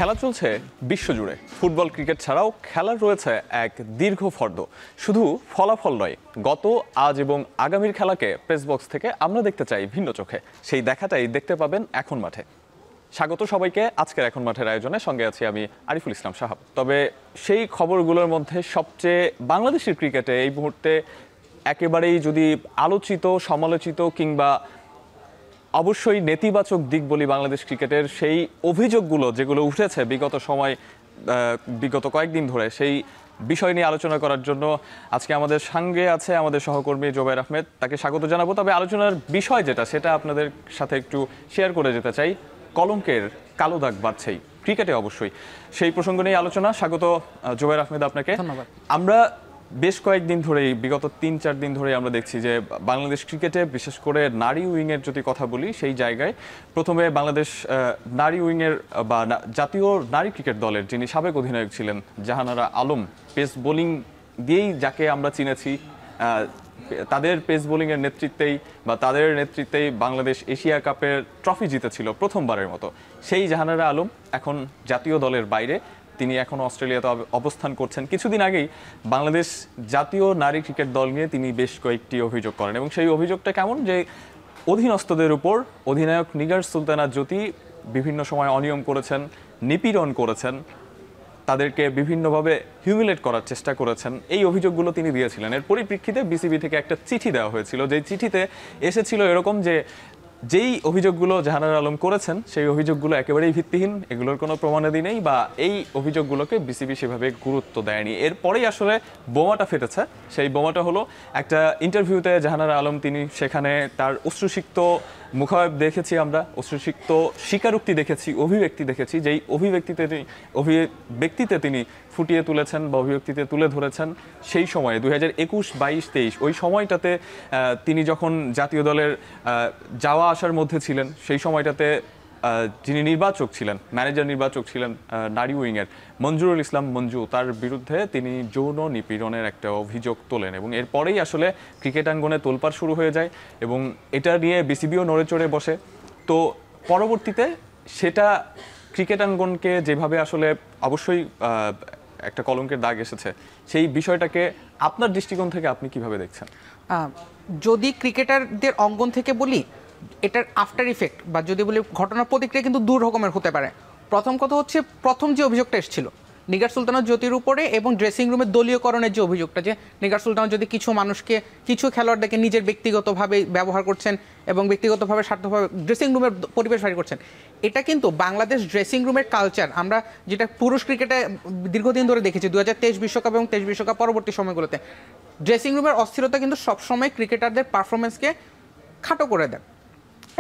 খেলা চলছে বিশ্বজুড়ে। ফুটবল ক্রিকেট ছাড়াও খেলার রয়েছে এক দীর্ঘ ফর্দ। শুধু ফলাফল নয়, গত, আজ এবং আগামীর খেলাকে প্রেস বক্স থেকে আমরা দেখতে চাই ভিন্ন চোখে। সেই দেখাটাই দেখতে পাবেন এখন মাঠে। স্বাগত সবাইকে আজকের এখন মাঠের আয়োজনে। সঙ্গে আছি আমি আরিফুল ইসলাম সাহাব। তবে সেই খবরগুলোর মধ্যে সবচেয়ে বাংলাদেশের ক্রিকেটে এই মুহূর্তে একেবারেই যদি আলোচিত, সমালোচিত কিংবা অবশ্যই নেতিবাচক দিক বলি বাংলাদেশ ক্রিকেটের, সেই অভিযোগগুলো যেগুলো উঠেছে বিগত কয়েকদিন ধরে, সেই বিষয় নিয়ে আলোচনা করার জন্য আজকে আমাদের সঙ্গে আছে আমাদের সহকর্মী জোবায়ের আহমেদ। তাকে স্বাগত জানাবো। তবে আলোচনার বিষয় সেটা আপনাদের সাথে একটু শেয়ার করে যেতে চাই। কলঙ্কের কালো দাগ বাড়ছেই ক্রিকেটে, অবশ্যই সেই প্রসঙ্গ নিয়ে আলোচনা। স্বাগত জোবায়ের আহমেদ আপনাকে। ধন্যবাদ। আমরা বেশ কয়েকদিন ধরেই, বিগত 3-4 দিন ধরেই আমরা দেখছি যে বাংলাদেশ ক্রিকেটে, বিশেষ করে নারী উইংয়ের যদি কথা বলি, সেই জায়গায় প্রথমে বাংলাদেশ নারী উইংয়ের বা জাতীয় নারী ক্রিকেট দলের যিনি সাবেক অধিনায়ক ছিলেন জাহানারা আলম, পেস বোলিং দিয়েই যাকে আমরা চিনেছি, তাদের পেস বোলিংয়ের নেতৃত্বেই বা তাদের নেতৃত্বেই বাংলাদেশ এশিয়া কাপের ট্রফি জিতেছিল প্রথমবারের মতো। সেই জাহানারা আলম এখন জাতীয় দলের বাইরে, তিনি এখন অস্ট্রেলিয়াতে অবস্থান করছেন। কিছুদিন আগেই বাংলাদেশ জাতীয় নারী ক্রিকেট দল নিয়ে তিনি বেশ কয়েকটি অভিযোগ করেন, এবং সেই অভিযোগটা কেমন যে অধীনস্থদের উপর অধিনায়ক নিগার সুলতানা জ্যোতি বিভিন্ন সময় অনিয়ম করেছেন, নিপীড়ন করেছেন, তাদেরকে বিভিন্নভাবে হিউমিলেট করার চেষ্টা করেছেন। এই অভিযোগগুলো তিনি দিয়েছিলেন। এর পরিপ্রেক্ষিতে বিসিবি থেকে একটা চিঠি দেওয়া হয়েছিল, যেই চিঠিতে এসেছিল এরকম যে যেই অভিযোগগুলো জাহানারা আলম করেছেন সেই অভিযোগগুলো একেবারেই ভিত্তিহীন, এগুলোর কোনো প্রমাণাদি নেই, বা এই অভিযোগগুলোকে বিসিবি সেভাবে গুরুত্ব দেয়নি। এরপরেই আসলে বোমাটা ফেটেছে। সেই বোমাটা হলো একটা ইন্টারভিউতে জাহানারা আলম, তিনি সেখানে তার অশ্রুসিক্ত মুখাবয়ব দেখেছি, আমরা অশ্রুসিক্ত স্বীকারোক্তি দেখেছি, অভিব্যক্তি দেখেছি, যেই অভিব্যক্তিতে তিনি ফুটিয়ে তুলেছেন বা অভিব্যক্তিতে তুলে ধরেছেন সেই সময়ে 2021, 22, 23 ওই সময়টাতে তিনি যখন জাতীয় দলের যাওয়া আসার মধ্যে ছিলেন, সেই সময়টাতে যিনি নির্বাচক ছিলেন, ম্যানেজার নির্বাচক ছিলেন নারী উইংয়ের, মঞ্জুরুল ইসলাম মঞ্জু, তার বিরুদ্ধে তিনি যৌন নিপীড়নের একটা অভিযোগ তোলেন, এবং এরপরেই আসলে ক্রিকেট আঙ্গনে তোলপাড় শুরু হয়ে যায়, এবং এটা নিয়ে বিসিবিও নড়ে চড়ে বসে। তো পরবর্তীতে সেটা ক্রিকেট আঙ্গনকে যেভাবে আসলে অবশ্যই একটা কলঙ্কের দাগ এসেছে, সেই বিষয়টাকে আপনার দৃষ্টিকোণ থেকে আপনি কিভাবে দেখছেন? যদি ক্রিকেটারদের অঙ্গন থেকে বলি, এটার আফটার ইফেক্ট বা যদি বলি ঘটনার প্রতিক্রিয়া কিন্তু দু রকমের হতে পারে। প্রথম কথা হচ্ছে, প্রথম যে অভিযোগটা এসেছিল নিগার সুলতানা জ্যোতির উপরে, এবং ড্রেসিং রুমের দলীয়করণের যে অভিযোগটা, যে নিগার সুলতানা যদি কিছু মানুষকে, কিছু খেলোয়াড়দেরকে নিজের ব্যক্তিগতভাবে ব্যবহার করছেন এবং ব্যক্তিগতভাবে স্বার্থভাবে ড্রেসিং রুমের পরিবেশ বাড়ি করছেন, এটা কিন্তু বাংলাদেশ ড্রেসিং রুমের কালচার আমরা যেটা পুরুষ ক্রিকেটে দীর্ঘদিন ধরে দেখেছি, 2023 বিশ্বকাপ এবং 23 বিশ্বকাপ পরবর্তী সময়গুলোতে ড্রেসিং রুমের অস্থিরতা কিন্তু সবসময় ক্রিকেটারদের পারফরমেন্সকে খাটো করে দেয়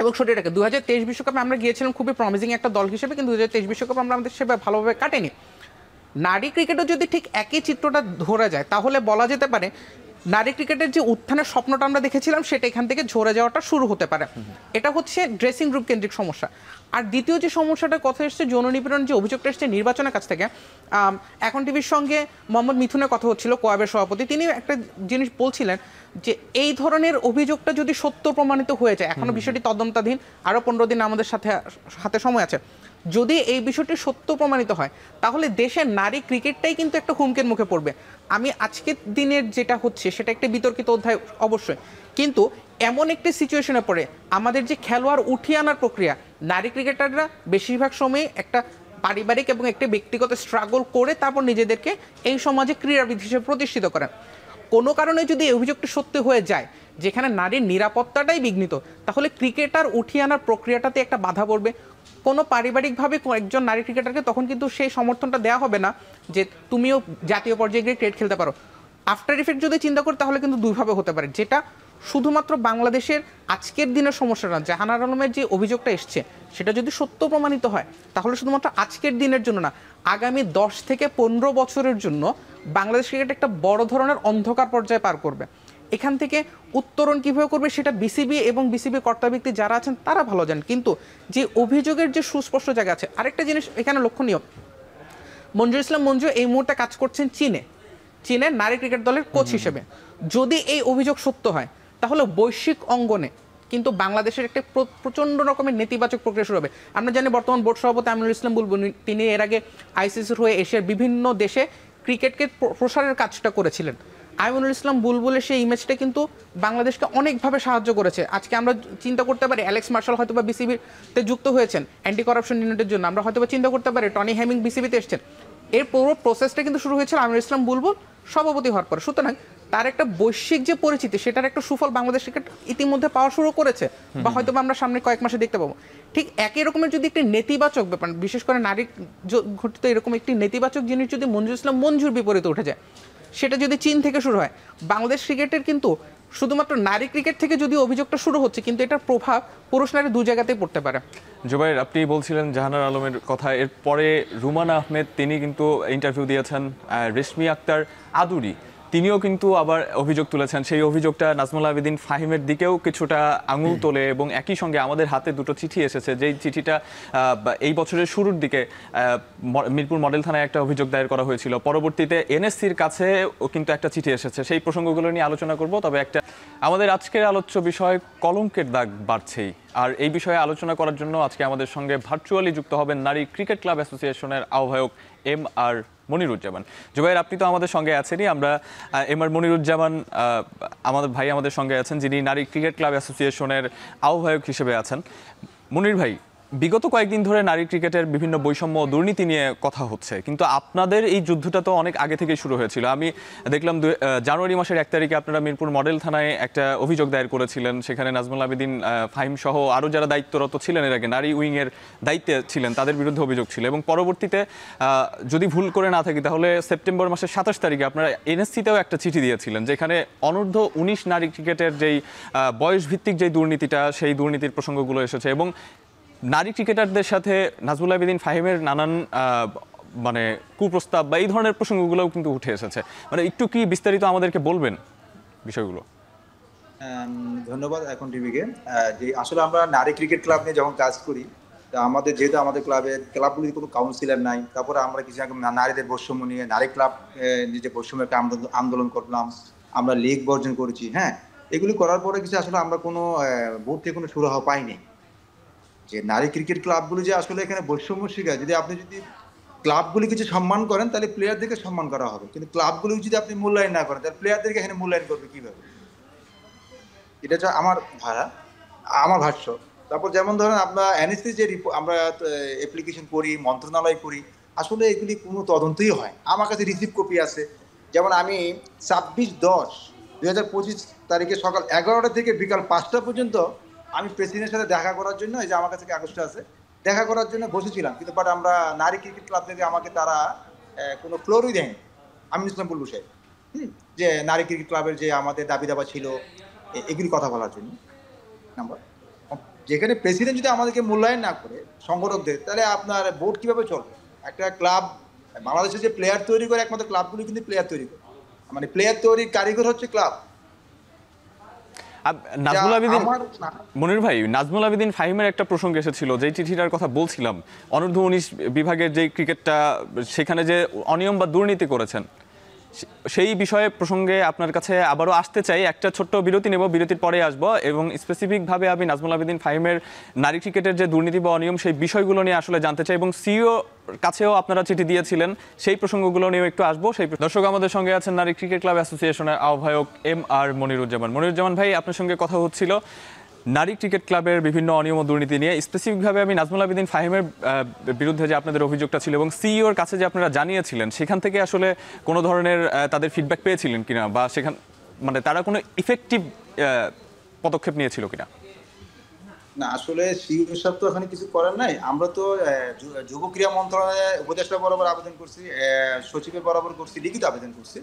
এবং সেটাকে 2023 বিশ্বকাপে আমরা গিয়েছিলাম খুবই প্রমিজিং একটা দল হিসেবে, কিন্তু 2023 বিশ্বকাপে আমরা আমাদের সেভাবে ভালোভাবে কাটেনি। নারী ক্রিকেটও যদি ঠিক একই চিত্রটা ধরা যায়, তাহলে বলা যেতে পারে নারী ক্রিকেটের যে উত্থানের স্বপ্নটা আমরা দেখেছিলাম সেটা এখান থেকে ঝরে যাওয়াটা শুরু হতে পারে। এটা হচ্ছে ড্রেসিং রুম কেন্দ্রিক সমস্যা। আর দ্বিতীয় যে সমস্যাটার কথা এসছে, যৌন নিপীড়ন যে অভিযোগটা এসছে নির্বাচনের কাছ থেকে, এখন টিভির সঙ্গে মোহাম্মদ মিথুনের কথা হচ্ছিল, কোয়াবের সভাপতি, তিনি একটা জিনিস বলছিলেন যে এই ধরনের অভিযোগটা যদি সত্য প্রমাণিত হয়ে যায়, এখনো বিষয়টি তদন্তাধীন, আরও 15 দিন আমাদের হাতে সময় আছে, যদি এই বিষয়টি সত্য প্রমাণিত হয় তাহলে দেশের নারী ক্রিকেটটাই কিন্তু একটা হুমকির মুখে পড়বে। আমি আজকের দিনের যেটা হচ্ছে সেটা একটা বিতর্কিত অধ্যায় অবশ্যই, কিন্তু এমন একটি সিচুয়েশনে পড়ে আমাদের যে খেলোয়াড় উঠিয়ে আনার প্রক্রিয়া, নারী ক্রিকেটাররা বেশিরভাগ সময় একটা পারিবারিক এবং একটি ব্যক্তিগত স্ট্রাগল করে তারপর নিজেদেরকে এই সমাজে ক্রীড়াবিদ হিসেবে প্রতিষ্ঠিত করেন। কোনো কারণে যদি এই অভিযোগটি সত্যি হয়ে যায়, যেখানে নারীর নিরাপত্তাটাই বিঘ্নিত, তাহলে ক্রিকেটার উঠিয়ে আনার প্রক্রিয়াটাতে একটা বাধা পড়বে। কোনো পারিবারিকভাবে একজন নারী ক্রিকেটারকে তখন কিন্তু সেই সমর্থনটা দেওয়া হবে না যে তুমিও জাতীয় পর্যায়ে গিয়ে ক্রিকেট খেলতে পারো। আফটার ইফেক্ট যদি চিন্তা করি তাহলে কিন্তু দুইভাবে হতে পারে, যেটা শুধুমাত্র বাংলাদেশের আজকের দিনের সমস্যা না। জাহানারা আলমের যে অভিযোগটা এসছে সেটা যদি সত্য প্রমাণিত হয় তাহলে শুধুমাত্র আজকের দিনের জন্য না, আগামী 10 থেকে 15 বছরের জন্য বাংলাদেশ ক্রিকেট একটা বড় ধরনের অন্ধকার পর্যায়ে পার করবে। এখান থেকে উত্তরণ কীভাবে করবে সেটা বিসিবি এবং বিসিবি কর্তা ব্যক্তি যারা আছেন তারা ভালো জানেন, কিন্তু যে অভিযোগের যে সুস্পষ্ট জায়গা আছে। আরেকটা জিনিস এখানে লক্ষণীয়, মঞ্জুর ইসলাম মঞ্জু এই মুহূর্তে কাজ করছেন চীনে নারী ক্রিকেট দলের কোচ হিসেবে। যদি এই অভিযোগ সত্য হয় তাহলে বৈশ্বিক অঙ্গনে কিন্তু বাংলাদেশের একটা প্রচণ্ড রকমের নেতিবাচক প্রক্রিয়া শুরু হবে। আমরা জানি বর্তমান বোর্ড সভাপতি আমিনুল ইসলাম বুলবুল, তিনি এর আগে আইসিসির হয়ে এশিয়ার বিভিন্ন দেশে ক্রিকেটকে প্রসারের কাজটা করেছিলেন। আমিনুল ইসলাম বুলবুলের সেই ইমেজটা কিন্তু বাংলাদেশকে অনেকভাবে সাহায্য করেছে। আজকে আমরা চিন্তা করতে পারি অ্যালেক্স মার্শাল হয়তো বা বিসিবিতে যুক্ত হয়েছেন অ্যান্টি করাপশন ইউনিটের জন্য, আমরা হয়তো বা চিন্তা করতে পারি টনি হ্যামিং বিসিবিতে এসছেন। এর পুরো প্রসেসটা কিন্তু শুরু হয়েছিল আমিনুল ইসলাম বুলবুল সভাপতি হওয়ার পর। সুতরাং তার একটা বৈশ্বিক যে পরিচিতি, সেটার একটা সুফল বাংলাদেশ ক্রিকেট ইতিমধ্যে পাওয়া শুরু করেছে, বা হয়তো আমরা সামনে কয়েক মাসে দেখতে পাবো। ঠিক একই রকমের যদি একটি নেতিবাচক ব্যাপার, বিশেষ করে নারী ঘটিত এরকম একটি নেতিবাচক জিনিস যদি মঞ্জুর ইসলাম মঞ্জুর বিপরীতে উঠে যায়, সেটা যদি চীন থেকে শুরু হয়, বাংলাদেশ ক্রিকেটের কিন্তু শুধুমাত্র নারী ক্রিকেট থেকে যদি অভিযোগটা শুরু হচ্ছে, কিন্তু এটার প্রভাব পুরুষ নারী দু জায়গাতেই পড়তে পারে। জুবাইর, আপনি বলছিলেন জাহানার আলমের কথা, এরপরে রুমানা আহমেদ তিনি কিন্তু ইন্টারভিউ দিয়েছেন, রেশমি আক্তার আদুরি তিনিও কিন্তু আবার অভিযোগ তুলেছেন। সেই অভিযোগটা নাজমুল আবেদিন ফাহিমের দিকেও কিছুটা আঙুল তোলে, এবং একই সঙ্গে আমাদের হাতে দুটো চিঠি এসেছে, যেই চিঠিটা এই বছরের শুরুর দিকে মিরপুর মডেল থানায় একটা অভিযোগ দায়ের করা হয়েছিল, পরবর্তীতে এনএসসির কাছে কিন্তু একটা চিঠি এসেছে। সেই প্রসঙ্গগুলো নিয়ে আলোচনা করব, তবে একটা আমাদের আজকের আলোচ্য বিষয় কলঙ্কের দাগ বাড়ছেই। আর এই বিষয়ে আলোচনা করার জন্য আজকে আমাদের সঙ্গে ভার্চুয়ালি যুক্ত হবেন নারী ক্রিকেট ক্লাব অ্যাসোসিয়েশনের আহ্বায়ক MR মনিরুজ্জামান। জুবাইর, আপনি তো আমাদের সঙ্গে আছেনই, আমরা MR মনিরুজ্জামান আমাদের ভাই আমাদের সঙ্গে আছেন, যিনি নারী ক্রিকেট ক্লাব অ্যাসোসিয়েশনের আহ্বায়ক হিসেবে আছেন। মনির ভাই, বিগত কয়েকদিন ধরে নারী ক্রিকেটের বিভিন্ন বৈষম্য দুর্নীতি নিয়ে কথা হচ্ছে, কিন্তু আপনাদের এই যুদ্ধটা তো অনেক আগে থেকেই শুরু হয়েছিল। আমি দেখলাম জানুয়ারি মাসের 1 তারিখে আপনারা মিরপুর মডেল থানায় একটা অভিযোগ দায়ের করেছিলেন। সেখানে নাজমুল আবেদিন ফাহিম সহ আরও যারা দায়িত্বরত ছিলেন, এর আগে নারী উইংয়ের দায়িত্বে ছিলেন, তাদের বিরুদ্ধে অভিযোগ ছিল। এবং পরবর্তীতে যদি ভুল করে না থাকি, তাহলে সেপ্টেম্বর মাসের 27 তারিখে আপনারা এনএসসিতেও একটা চিঠি দিয়েছিলেন, যেখানে অনূর্ধ্ব 19 নারী ক্রিকেটের যেই বয়সভিত্তিক যেই দুর্নীতিটা, সেই দুর্নীতির প্রসঙ্গগুলো এসেছে। এবং নারী ক্রিকেটারদের সাথে নাজমুল আবেদিন ফাহিমের নানান মানে কুপ্রস্তাব বা এই ধরনের প্রসঙ্গগুলোও কিন্তু উঠে এসেছে। মানে একটু কি বিস্তারিত আমাদেরকে বলবেন বিষয়গুলো? ধন্যবাদ এখন টিভিকে। যে আসলে আমরা নারী ক্রিকেট ক্লাব নিয়ে যখন কাজ করি, আমাদের যেহেতু আমাদের ক্লাবগুলির কোনো কাউন্সিলর নাই, তারপরে আমরা কিছু নারীদের বৈষম্য নিয়ে নারী ক্লাব নিজে বৈষম্য একটা আন্দোলন করলাম, আমরা লীগ বর্জন করেছি। হ্যাঁ, এগুলি করার পরে কিছু আসলে আমরা কোনো বোর্ড থেকে কোনো সুরাহা পাইনি যে নারী ক্রিকেট ক্লাবগুলি যে আসলে এখানে বৈষম্য শিকার। যদি আপনি ক্লাবগুলি কিছু সম্মান করেন, তাহলে প্লেয়ারদেরকে সম্মান করা হবে, কিন্তু ক্লাবগুলি যদি আপনি মূল্যায়ন না করেন, তাহলে প্লেয়ারদেরকে এখানে মূল্যায়ন করবে কিভাবে? এটা হচ্ছে আমার ভাষ্য। তারপর যেমন ধরেন আমরা এনএসসি যে আমরা অ্যাপ্লিকেশন করি, মন্ত্রণালয় করি, আসলে এগুলি কোনো তদন্তই হয়। আমার কাছে রিসিভ কপি আছে। যেমন আমি 26/10/2025 তারিখে সকাল 11টা থেকে বিকাল 5টা পর্যন্ত আমি প্রেসিডেন্টের সাথে দেখা করার জন্য, এই যে আমার কাছে কাগজটা আছে, দেখা করার জন্য বসেছিলাম। কিন্তু বাট আমরা নারী ক্রিকেট ক্লাব থেকে আমাকে তারা কোনো ফ্লোরই দেয়নি। আমিনুল ইসলাম বুলবুল সাহেব, যে নারী ক্রিকেট ক্লাবের যে আমাদের দাবি দাবা ছিল এগুলি কথা বলার জন্য। নাম্বার যেখানে প্রেসিডেন্ট যদি আমাদেরকে মূল্যায়ন না করে সংগঠকদের, তাহলে আপনার বোর্ড কিভাবে চলবে? একটা ক্লাব বাংলাদেশে যে প্লেয়ার তৈরি করে, একমাত্র ক্লাবগুলি কিন্তু প্লেয়ার তৈরি করে, মানে প্লেয়ার তৈরির কারিগর হচ্ছে ক্লাব। নাজমুল আবেদিন মনির ভাই, নাজমুল আবেদিন ফাহিমের একটা প্রসঙ্গ এসেছিল, যেই চিঠিটার কথা বলছিলাম, অনূর্ধ্ব 19 বিভাগের যেই ক্রিকেটটা, সেখানে যে অনিয়ম বা দুর্নীতি করেছেন, সেই বিষয়ে প্রসঙ্গে আপনার কাছে আবারও আসতে চাই। একটা ছোট্ট বিরতি নেব, বিরতির পরে আসবো, এবং স্পেসিফিকভাবে আমি নাজমুল আবেদিন ফাহিমের নারী ক্রিকেটের যে দুর্নীতি বা অনিয়ম, সেই বিষয়গুলো নিয়ে আসলে জানতে চাই, এবং সিইও কাছেও আপনারা চিঠি দিয়েছিলেন, সেই প্রসঙ্গগুলো নিয়েও একটু আসবো। সেই দর্শক, আমাদের সঙ্গে আছেন নারী ক্রিকেট ক্লাব অ্যাসোসিয়েশনের আহ্বায়ক MR মনিরুজ্জামান। মনিরুজ্জামান ভাই, আপনার সঙ্গে কথা হচ্ছিল নারী ক্রিকেট ক্লাবের বিভিন্ন অনিয়ম ও দুর্নীতি নিয়ে। স্পেসিফিকভাবে আমি নাজমুল আবেদিন ফাহিমের বিরুদ্ধে যে আপনাদের অভিযোগটা ছিল এবং সিইওর কাছে যে আপনারা জানিয়েছিলেন, সেখান থেকে আসলে কোনো ধরনের তাদের ফিডব্যাক পেয়েছিলেন কিনা, বা সেখান মানে তারা কোনো ইফেক্টিভ পদক্ষেপ নিয়েছিল কিনা? না, আসলে সিইও সাহেব তো এখানে কিছু করার নাই। আমরা তো যুব ক্রীড়া মন্ত্রণালয়ে উপদেষ্টা বরাবর আবেদন করছি, সচিবের বরাবর করছি, লিখিত আবেদন করছি,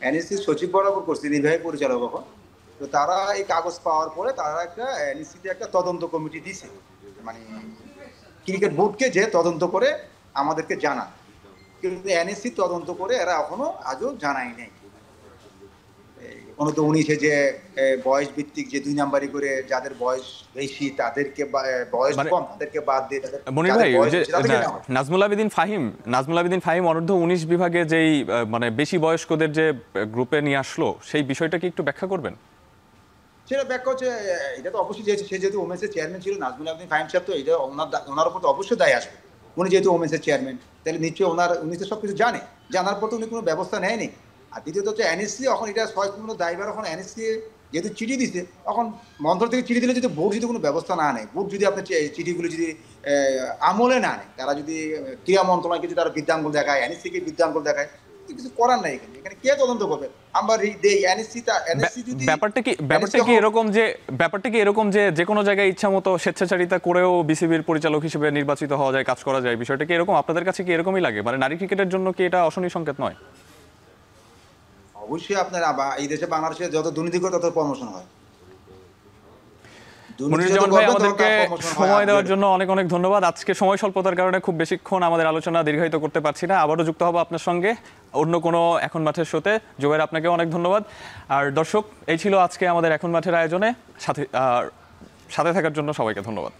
এনএসসি সচিব বরাবর করছি, নির্বাহী পরিচালক। তো তারা এই কাগজ পাওয়ার পরে তারা একটা এনএসসিতে একটা তদন্ত কমিটি দিয়েছে, মানে ক্রিকেট বোর্ডকে, যে তদন্ত করে আমাদেরকে জানান। কিন্তু এনএসসি তদন্ত করে এরা এখনো আজও জানাই নাই। অনূর্ধ্ব 19 যে বয়স ভিত্তিক যে 2 নাম্বারি করে যাদের বয়স বেশি তাদেরকে, বয়স কম তাদেরকে বাদ দিয়ে মনির ভাই, নাজমুল আবেদিন ফাহিম অনূর্ধ্ব 19 বিভাগে যেই মানে বেশি বয়স্কদের যে গ্রুপে নিয়ে আসলো, সেই বিষয়টা কি একটু ব্যাখ্যা করবেন? সেটা ব্যাখ্যা হচ্ছে এটা তো অবশ্যই সে যেহেতু ওমেন্সের চেয়ারম্যান ছিল নাজমুল আবেদিন ফাহিম সাহেব, তো এটা ওনার উপর তো অবশ্যই দায় আসবে। উনি যেহেতু ওমেন্সের চেয়ারম্যান, তাহলে নিশ্চয়ই উনি তো সবকিছু জানার পর তো উনি কোনো ব্যবস্থা নেয়নি। আর দ্বিতীয়ত হচ্ছে এনএসসি এখন এটা সম্পূর্ণ দায়ভার এখন এনএসসি যেহেতু চিঠি দিছে, এখন মন্ত্রক থেকে চিঠি দিলে যদি বোর্ড যদি কোনো ব্যবস্থা না নেয়, বোর্ড যদি আপনার চিঠিগুলো যদি আমলে না নেয়, তারা যদি ক্রীড়া মন্ত্রণালয়কে যদি তারা বৃদ্ধাঙ্গুল দেখায়, এনএসসিকে বৃদ্ধাঙ্গুল দেখায়, কিছু করার নাই। এখানে কে তদন্ত করবে? আমরা এনএসসি যদি ব্যাপারটা কি এরকম যে যে কোনো জায়গায় ইচ্ছা মতো স্বেচ্ছাচারিতা করেও বিসিবির পরিচালক হিসেবে নির্বাচিত হওয়া যায়, কাজ করা যায়, বিষয়টা কি এরকম? আপনাদের কাছে কি এরকমই লাগে? মানে নারী ক্রিকেটের জন্য কি এটা অশনি সংকেত নয়? অবশ্যই আপনার এই দেশে বাংলাদেশে যত দুর্নীতি করে তত প্রমোশন হয়। মনিরুজ্জামান ভাই, আমাদেরকে সময় দেওয়ার জন্য অনেক অনেক ধন্যবাদ। আজকে সময় স্বল্পতার কারণে খুব বেশিক্ষণ আমাদের আলোচনা দীর্ঘায়িত করতে পারছি না। আবারও যুক্ত হবো আপনার সঙ্গে অন্য কোনো এখন মাঠের শোতে। জুবাইর, আপনাকে অনেক ধন্যবাদ। আর দর্শক, এই ছিল আজকে আমাদের এখন মাঠের আয়োজনে। সাথে থাকার জন্য সবাইকে ধন্যবাদ।